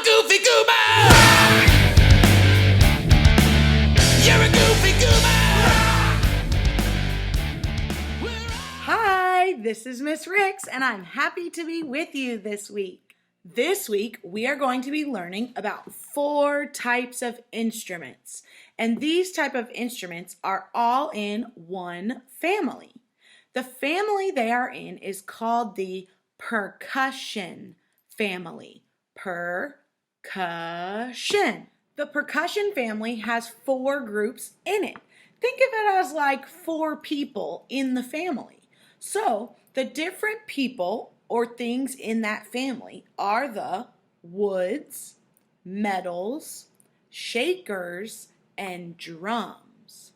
a goofy goober! You're a goofy goober! Hi, this is Miss Ricks, and I'm happy to be with you this week. This week, we are going to be learning about 4 types of instruments. And these type of instruments are all in one family. The family they are in is called the percussion family. Percussion. The percussion family has 4 groups in it. Think of it as like 4 people in the family. So, the different people or things in that family are the woods, metals, shakers, and drums.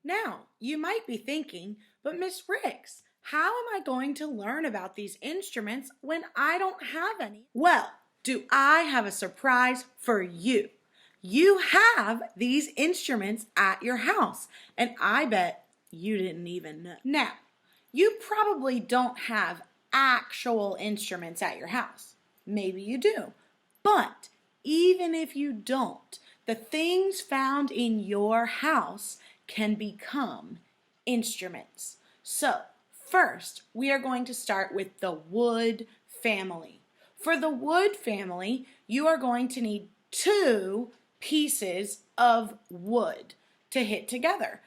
Now, you might be thinking, but Miss Ricks, how am I going to learn about these instruments when I don't have any? Well, do I have a surprise for you? You have these instruments at your house, and I bet you didn't even know. Now, you probably don't have actual instruments at your house. Maybe you do. But even if you don't, the things found in your house can become instruments. So, first, we are going to start with the wood family. For the wood family, you are going to need 2 pieces of wood to hit together.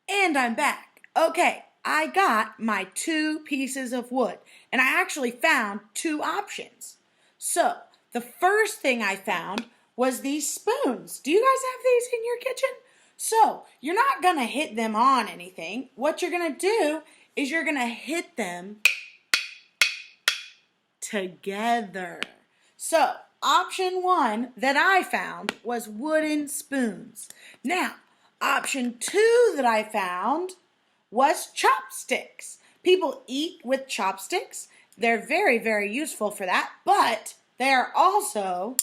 And I'm back. Okay, I got my 2 pieces of wood, and I actually found 2 options. So, the first thing I found was these spoons. Do you guys have these in your kitchen? So, you're not going to hit them on anything. What you're going to do is you're going to hit them together. So, option 1 that I found was wooden spoons. Now, option 2 that I found was chopsticks. People eat with chopsticks. They're very, very useful for that, but they're also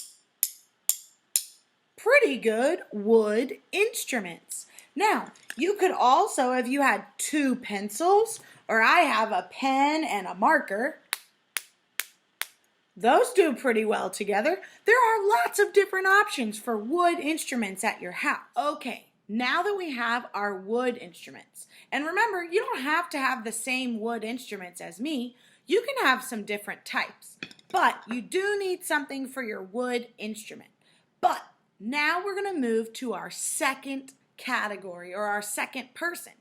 pretty good wood instruments. Now, you could also, if you had 2 pencils, or I have a pen and a marker, those do pretty well together. There are lots of different options for wood instruments at your house. Okay, now that we have our wood instruments, and remember, you don't have to have the same wood instruments as me. You can have some different types, but you do need something for your wood instrument. But now we're going to move to our second category, or our second person.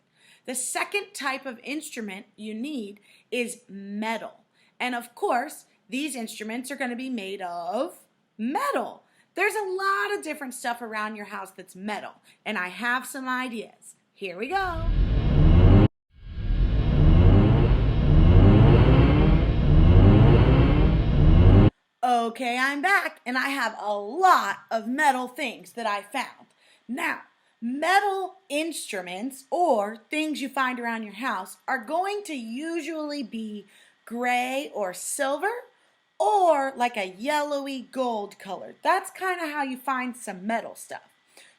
The second type of instrument you need is metal. And of course, these instruments are going to be made of metal. There's a lot of different stuff around your house that's metal, and I have some ideas. Here we go. Okay, I'm back, and I have a lot of metal things that I found. Now, metal instruments, or things you find around your house, are going to usually be gray or silver, or like a yellowy gold color. That's kind of how you find some metal stuff.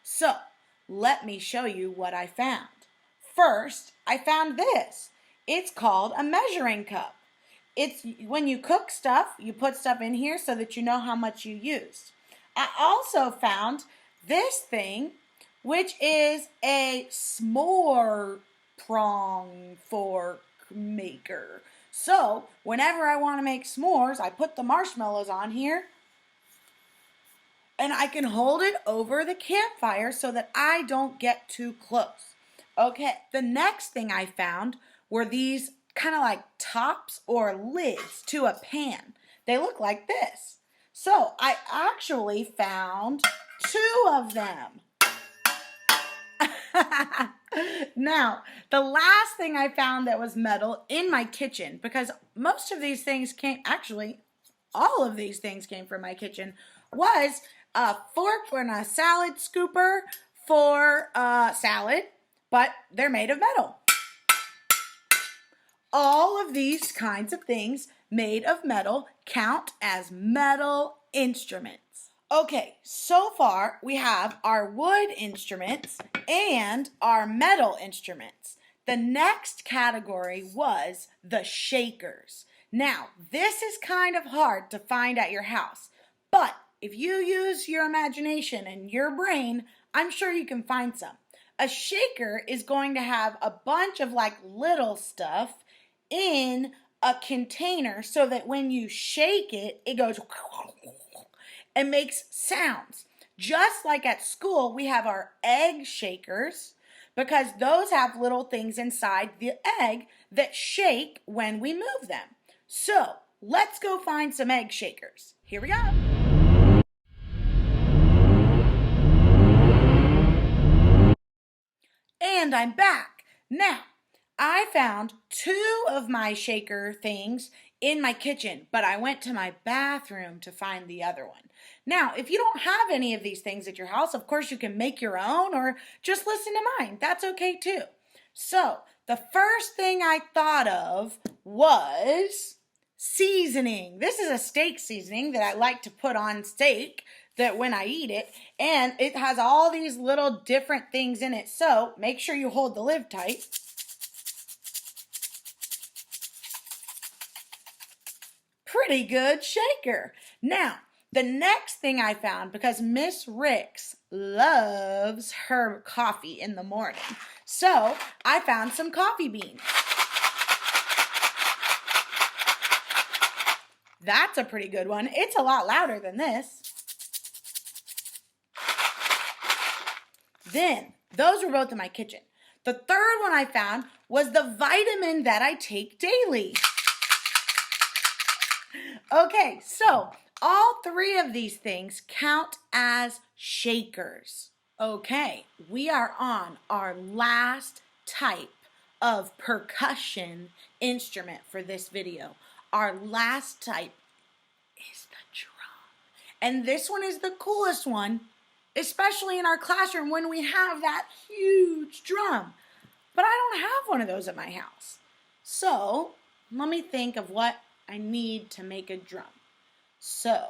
So, let me show you what I found. First, I found this. It's called a measuring cup. It's when you cook stuff, you put stuff in here so that you know how much you used. I also found this thing, which is a s'more prong fork maker. So, whenever I want to make s'mores, I put the marshmallows on here, and I can hold it over the campfire so that I don't get too close. Okay, the next thing I found were these kind of like tops or lids to a pan. They look like this. So, I actually found 2 of them. Now, the last thing I found that was metal in my kitchen, because most of these things came, actually, all of these things came from my kitchen, was a fork and a salad scooper for salad, but they're made of metal. All of these kinds of things made of metal count as metal instruments. Okay, so far we have our wood instruments and our metal instruments. The next category was the shakers. Now, this is kind of hard to find at your house, but if you use your imagination and your brain, I'm sure you can find some. A shaker is going to have a bunch of like little stuff in a container so that when you shake it, it goes and makes sounds. Just like at school, we have our egg shakers because those have little things inside the egg that shake when we move them. So let's go find some egg shakers. Here we go. And I'm back. Now, I found 2 of my shaker things in my kitchen, but I went to my bathroom to find the other one. Now, if you don't have any of these things at your house, of course you can make your own or just listen to mine. That's okay too. So, the first thing I thought of was seasoning. This is a steak seasoning that I like to put on steak that when I eat it, and it has all these little different things in it. So, make sure you hold the lid tight. Pretty good shaker. Now, the next thing I found, because Miss Ricks loves her coffee in the morning, so I found some coffee beans. That's a pretty good one. It's a lot louder than this. Then, those were both in my kitchen. The third one I found was the vitamin that I take daily. Okay, so all 3 of these things count as shakers. Okay, we are on our last type of percussion instrument for this video. Our last type is the drum. And this one is the coolest one, especially in our classroom when we have that huge drum. But I don't have one of those at my house. So, let me think of what I need to make a drum. So,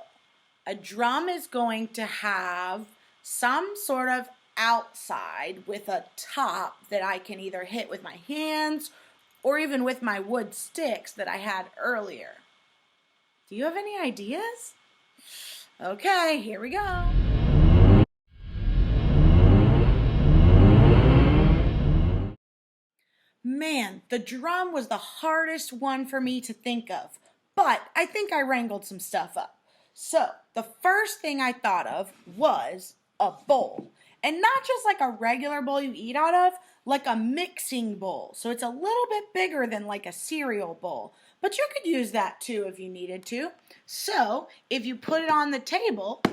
a drum is going to have some sort of outside with a top that I can either hit with my hands or even with my wood sticks that I had earlier. Do you have any ideas? Okay, here we go. Man, the drum was the hardest one for me to think of, but I think I wrangled some stuff up. So, the first thing I thought of was a bowl. And not just like a regular bowl you eat out of, like a mixing bowl. So it's a little bit bigger than like a cereal bowl. But you could use that too if you needed to. So, if you put it on the table,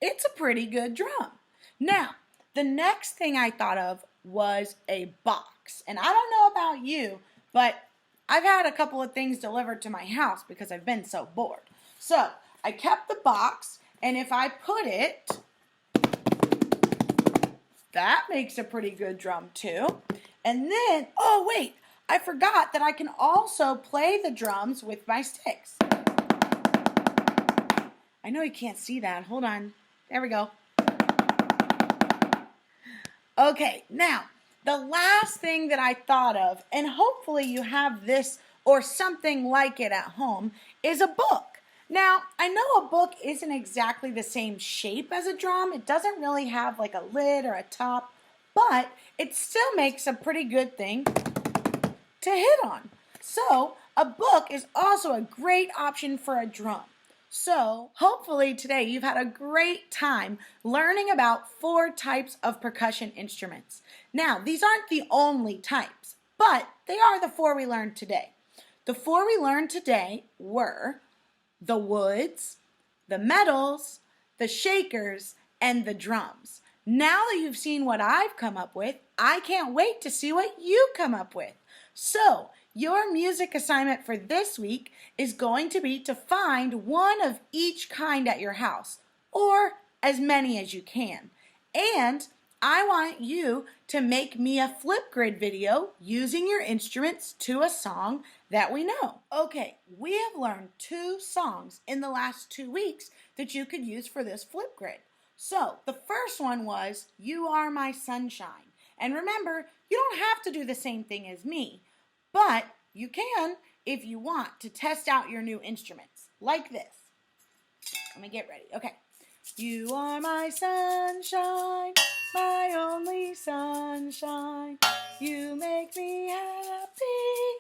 it's a pretty good drum. Now, the next thing I thought of was a box. And I don't know about you, but I've had a couple of things delivered to my house because I've been so bored. So, I kept the box, and if I put it, that makes a pretty good drum too. And then, oh wait, I forgot that I can also play the drums with my sticks. I know you can't see that. Hold on. There we go. Okay, now, the last thing that I thought of, and hopefully you have this or something like it at home, is a book. Now, I know a book isn't exactly the same shape as a drum. It doesn't really have like a lid or a top, but it still makes a pretty good thing to hit on. So, a book is also a great option for a drum. So, hopefully today you've had a great time learning about 4 types of percussion instruments. Now, these aren't the only types, but they are the 4 we learned today. The 4 we learned today were the woods, the metals, the shakers, and the drums. Now that you've seen what I've come up with, I can't wait to see what you come up with. So, your music assignment for this week is going to be to find one of each kind at your house, or as many as you can. And I want you to make me a Flipgrid video using your instruments to a song that we know. Okay, we have learned 2 songs in the last 2 weeks that you could use for this Flipgrid. So, the first one was You Are My Sunshine. And remember, you don't have to do the same thing as me, but you can if you want to test out your new instruments, like this. Let me get ready. Okay. You are my sunshine, my only sunshine. You make me happy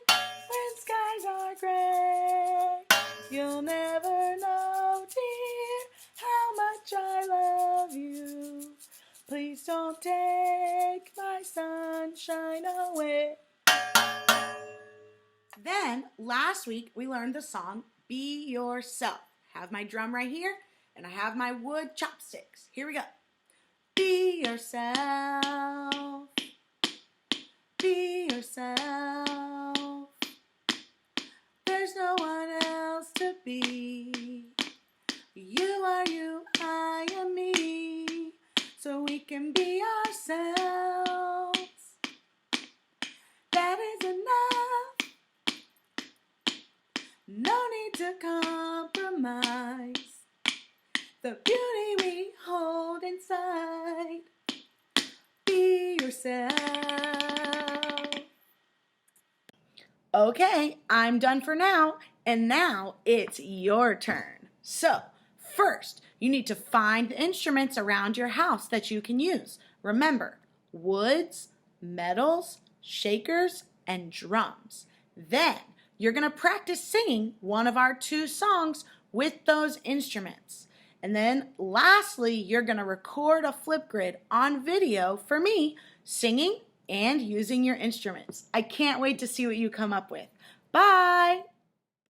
when skies are gray. You'll never know, dear, how much I love you. Please don't take my sunshine away. Then, last week, we learned the song Be Yourself. I have my drum right here, and I have my wood chopsticks. Here we go. Be yourself. Be yourself. There's no one else to be. You are you, I am me. So we can be ourselves. That is enough. No need to compromise the beauty we hold inside. Be yourself. Okay, I'm done for now, and now it's your turn. So, first, you need to find the instruments around your house that you can use. Remember, woods, metals, shakers, and drums. Then, you're going to practice singing one of our 2 songs with those instruments. And then lastly, you're going to record a Flipgrid on video for me singing and using your instruments. I can't wait to see what you come up with. Bye!